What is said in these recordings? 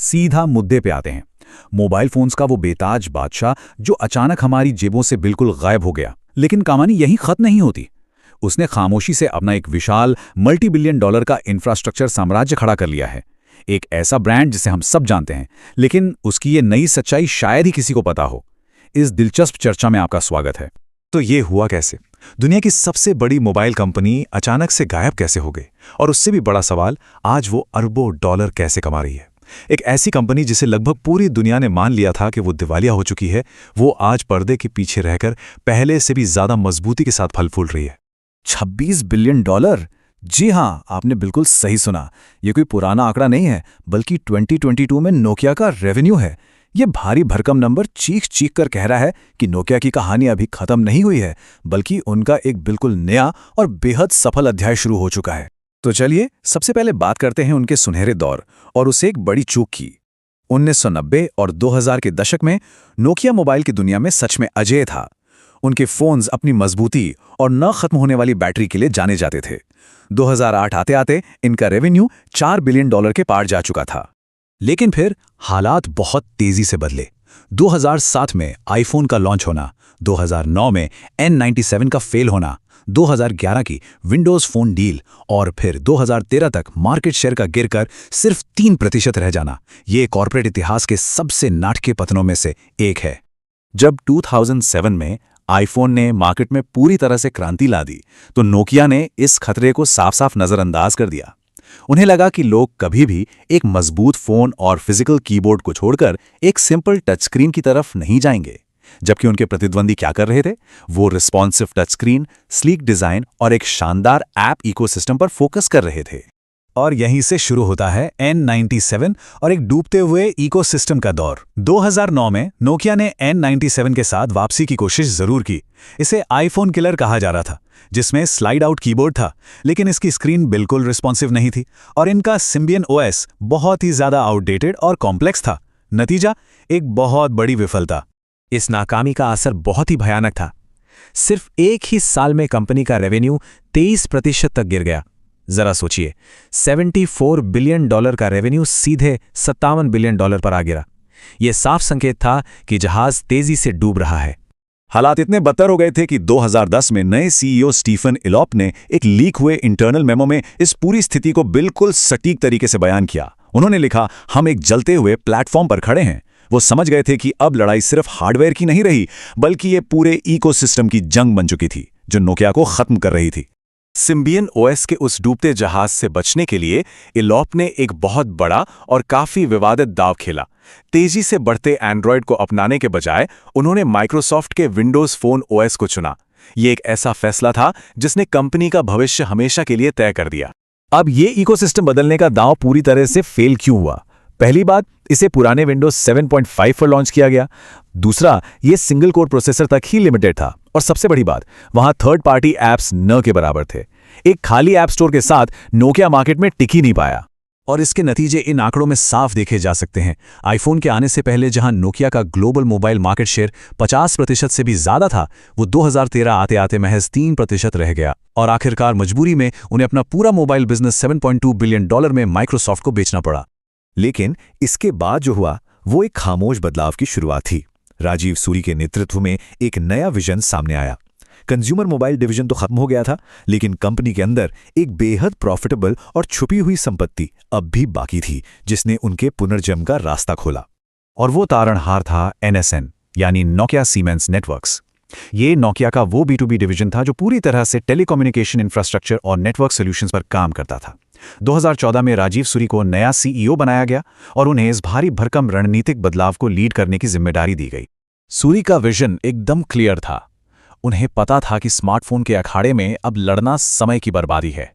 सीधा मुद्दे पे आते हैं। मोबाइल फोन्स का वो बेताज बादशाह जो अचानक हमारी जेबों से बिल्कुल गायब हो गया। लेकिन कहानी यहीं खत्म नहीं होती। उसने खामोशी से अपना एक विशाल मल्टी बिलियन डॉलर का इंफ्रास्ट्रक्चर साम्राज्य खड़ा कर लिया है। एक ऐसा ब्रांड जिसे हम सब जानते हैं, लेकिन उसकी ये नई सच्चाई शायद ही किसी को पता हो। इस दिलचस्प चर्चा में आपका स्वागत है। तो ये हुआ कैसे? दुनिया की सबसे बड़ी मोबाइल कंपनी अचानक से गायब कैसे हो गई? और उससे भी बड़ा सवाल, आज वो अरबों डॉलर कैसे कमा रही है? एक ऐसी कंपनी जिसे लगभग पूरी दुनिया ने मान लिया था कि वो दिवालिया हो चुकी है, वो आज पर्दे के पीछे रहकर पहले से भी ज्यादा मजबूती के साथ फल फूल रही है। 26 बिलियन डॉलर? जी हाँ, आपने बिल्कुल सही सुना। ये कोई पुराना आंकड़ा नहीं है, बल्कि 2022 में नोकिया का रेवेन्यू है। ये भारी भरकम नंबर चीख चीख कर कह रहा है कि नोकिया की कहानी अभी खत्म नहीं हुई है, बल्कि उनका एक बिल्कुल नया और बेहद सफल अध्याय शुरू हो चुका है। तो चलिए सबसे पहले बात करते हैं उनके सुनहरे दौर और उसे एक बड़ी चूक की। 1990 और 2000 के दशक में नोकिया मोबाइल की दुनिया में सच में अजेय था। उनके फोन्स अपनी मजबूती और न खत्म होने वाली बैटरी के लिए जाने जाते थे। 2008 आते आते इनका रेवेन्यू $4 बिलियन के पार जा चुका था। लेकिन फिर हालात बहुत तेजी से बदले। 2007 में आईफोन का लॉन्च होना, 2009 में N97 का फेल होना, 2011 की विंडोज फोन डील और फिर 2013 तक मार्केट शेयर का गिरकर सिर्फ 3% रह जाना, ये कॉर्पोरेट इतिहास के सबसे नाटकीय पतनों में से एक है। जब 2007 में आईफोन ने मार्केट में पूरी तरह से क्रांति ला दी, तो नोकिया ने इस खतरे को साफ साफ नजरअंदाज कर दिया। उन्हें लगा कि लोग कभी भी एक मजबूत फोन और फिजिकल कीबोर्ड को छोड़कर एक सिंपल टच स्क्रीन की तरफ नहीं जाएंगे। जबकि उनके प्रतिद्वंदी क्या कर रहे थे? वो responsive touch screen, sleek design और एक शानदार ऐप इकोसिस्टम पर फोकस कर रहे थे। और यहीं से शुरू होता है N97 और एक डूबते हुए इकोसिस्टम का दौर। 2009 में नोकिया ने N97 के साथ वापसी की कोशिश जरूर की। इसे आईफोन किलर कहा जा रहा था, जिसमें स्लाइड आउट कीबोर्ड था, लेकिन इसकी स्क्रीन बिल्कुल रिस्पॉन्सिव नहीं थी और इनका सिम्बियन OS बहुत ही ज्यादा आउटडेटेड और कॉम्प्लेक्स था। नतीजा, एक बहुत बड़ी विफलता। इस नाकामी का असर बहुत ही भयानक था। सिर्फ एक ही साल में कंपनी का रेवेन्यू 23% तक गिर गया। जरा सोचिए, $74 बिलियन का रेवेन्यू सीधे $57 बिलियन पर आ गिरा। यह साफ संकेत था कि जहाज तेजी से डूब रहा है। हालात इतने बदतर हो गए थे कि 2010 में नए CEO स्टीफन इलॉप ने एक लीक हुए इंटरनल मेमो में इस पूरी स्थिति को बिल्कुल सटीक तरीके से बयान किया। उन्होंने लिखा, हम एक जलते हुए प्लेटफॉर्म पर खड़े हैं। वो समझ गए थे कि अब लड़ाई सिर्फ हार्डवेयर की नहीं रही, बल्कि ये पूरे इकोसिस्टम की जंग बन चुकी थी जो नोकिया को खत्म कर रही थी। सिम्बियन OS के उस डूबते जहाज से बचने के लिए इलॉप ने एक बहुत बड़ा और काफी विवादित दांव खेला। तेजी से बढ़ते एंड्रॉयड को अपनाने के बजाय उन्होंने माइक्रोसॉफ्ट के विंडोज फोन OS को चुना। ये एक ऐसा फैसला था जिसने कंपनी का भविष्य हमेशा के लिए तय कर दिया। अब ये इकोसिस्टम बदलने का दांव पूरी तरह से फेल क्यों हुआ? पहली बात, इसे पुराने विंडोज 7.5 पर लॉन्च किया गया। दूसरा, ये सिंगल कोर प्रोसेसर तक ही लिमिटेड था। और सबसे बड़ी बात, वहां थर्ड पार्टी ऐप्स न के बराबर थे। एक खाली ऐप स्टोर के साथ नोकिया मार्केट में टिक ही नहीं पाया। और इसके नतीजे इन आंकड़ों में साफ देखे जा सकते हैं। आईफोन के आने से पहले जहां नोकिया का ग्लोबल मोबाइल मार्केट शेयर 50% से भी ज्यादा था, वो 2013 आते आते महज 3% रह गया। और आखिरकार मजबूरी में उन्हें अपना पूरा मोबाइल बिजनेस $7.2 बिलियन में माइक्रोसॉफ्ट को बेचना पड़ा। लेकिन इसके बाद जो हुआ वो एक खामोश बदलाव की शुरुआत थी। राजीव सूरी के नेतृत्व में एक नया विजन सामने आया। कंज्यूमर मोबाइल डिवीजन तो खत्म हो गया था, लेकिन कंपनी के अंदर एक बेहद प्रॉफिटेबल और छुपी हुई संपत्ति अब भी बाकी थी, जिसने उनके पुनर्जन्म का रास्ता खोला। और वो तारणहार था NSN, यानी नोकिया सीमेंस नेटवर्क्स। ये नोकिया का वो B2B डिवीजन था जो पूरी तरह से टेलीकम्युनिकेशन इंफ्रास्ट्रक्चर और नेटवर्क सॉल्यूशंस पर काम करता था। 2014 में राजीव सूरी को नया CEO बनाया गया और उन्हें इस भारी भरकम रणनीतिक बदलाव को लीड करने की जिम्मेदारी दी गई। सूरी का विजन एकदम क्लियर था। उन्हें पता था कि स्मार्टफोन के अखाड़े में अब लड़ना समय की बर्बादी है।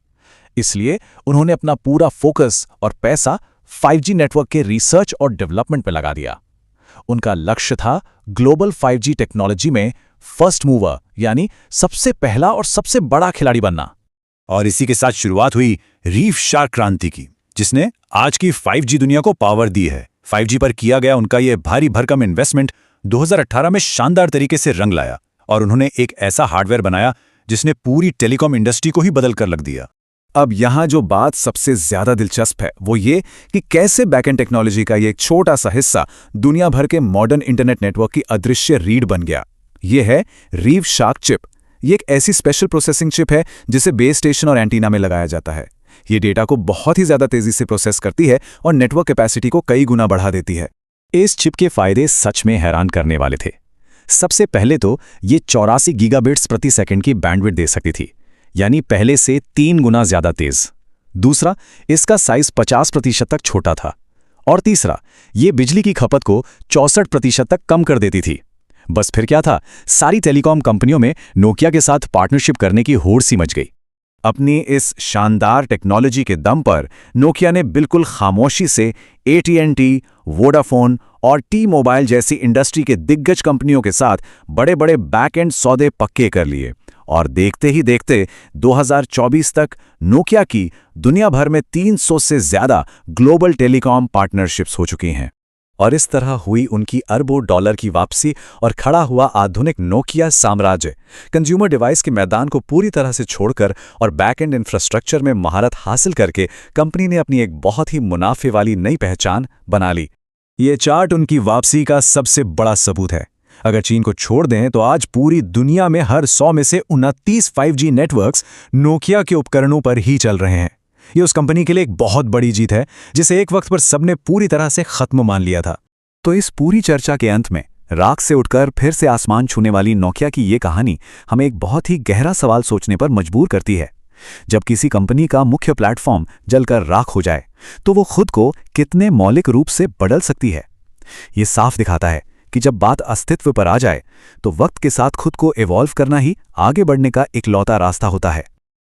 इसलिए उन्होंने अपना पूरा फोकस और पैसा 5G नेटवर्क के रिसर्च और डेवलपमेंट पर लगा दिया। उनका लक्ष्य था ग्लोबल 5G टेक्नोलॉजी में फर्स्ट मूवर, यानी सबसे पहला और सबसे बड़ा खिलाड़ी बनना। और इसी के साथ शुरुआत हुई रीफ शार्क क्रांति की, जिसने आज की 5G दुनिया को पावर दी है। 5G पर किया गया उनका यह भारी भरकम इन्वेस्टमेंट 2018 में शानदार तरीके से रंग लाया और उन्होंने एक ऐसा हार्डवेयर बनाया जिसने पूरी टेलीकॉम इंडस्ट्री को ही बदल कर रख दिया। अब यहाँ जो बात सबसे ज्यादा दिलचस्प है वो ये कि कैसे बैकएंड टेक्नोलॉजी का ये एक छोटा सा हिस्सा दुनिया भर के मॉडर्न इंटरनेट नेटवर्क की अदृश्य रीढ़ बन गया। ये है रीव शार्क चिप। ये एक ऐसी स्पेशल प्रोसेसिंग चिप है जिसे बेस स्टेशन और एंटीना में लगाया जाता है। ये डेटा को बहुत ही ज्यादा तेजी से प्रोसेस करती है और नेटवर्क कैपेसिटी को कई गुना बढ़ा देती है। इस चिप के फायदे सच में हैरान करने वाले थे। सबसे पहले तो ये 84 गीगाबिट्स प्रति सेकंड की बैंडविड्थ दे सकती थी, यानी पहले से 3 गुना ज्यादा तेज। दूसरा, इसका साइज 50% तक छोटा था। और तीसरा, ये बिजली की खपत को 64% तक कम कर देती थी। बस फिर क्या था, सारी टेलीकॉम कंपनियों में नोकिया के साथ पार्टनरशिप करने की होड़ सी मच गई। अपनी इस शानदार टेक्नोलॉजी के दम पर नोकिया ने बिल्कुल खामोशी से AT&T, वोडाफोन और T-Mobile जैसी इंडस्ट्री के दिग्गज कंपनियों के साथ बड़े-बड़े बैक-एंड सौदे पक्के कर लिए और देखते ही देखते 2024 तक नोकिया की दुनिया भर में 300 से ज्यादा ग्लोबल टेलीकॉम पार्टनरशिप्स हो चुकी हैं। और इस तरह हुई उनकी अरबों डॉलर की वापसी और खड़ा हुआ आधुनिक नोकिया साम्राज्य। कंज्यूमर डिवाइस के मैदान को पूरी तरह से छोड़कर और बैकएंड इंफ्रास्ट्रक्चर में महारत हासिल करके कंपनी ने अपनी एक बहुत ही मुनाफे वाली नई पहचान बना ली। ये चार्ट उनकी वापसी का सबसे बड़ा सबूत है। अगर चीन को छोड़ दें तो आज पूरी दुनिया में हर 100 में से 29 5G नेटवर्क्स नोकिया के उपकरणों पर ही चल रहे हैं। ये उस कंपनी के लिए एक बहुत बड़ी जीत है जिसे एक वक्त पर सबने पूरी तरह से खत्म मान लिया था। तो इस पूरी चर्चा के अंत में राख से उठकर फिर से आसमान छूने वाली नोकिया की ये कहानी हमें एक बहुत ही गहरा सवाल सोचने पर मजबूर करती है। जब किसी कंपनी का मुख्य प्लेटफॉर्म जलकर राख हो जाए तो वो खुद को कितने मौलिक रूप से बदल सकती है। ये साफ दिखाता है कि जब बात अस्तित्व पर आ जाए तो वक्त के साथ खुद को इवॉल्व करना ही आगे बढ़ने का इकलौता रास्ता होता है।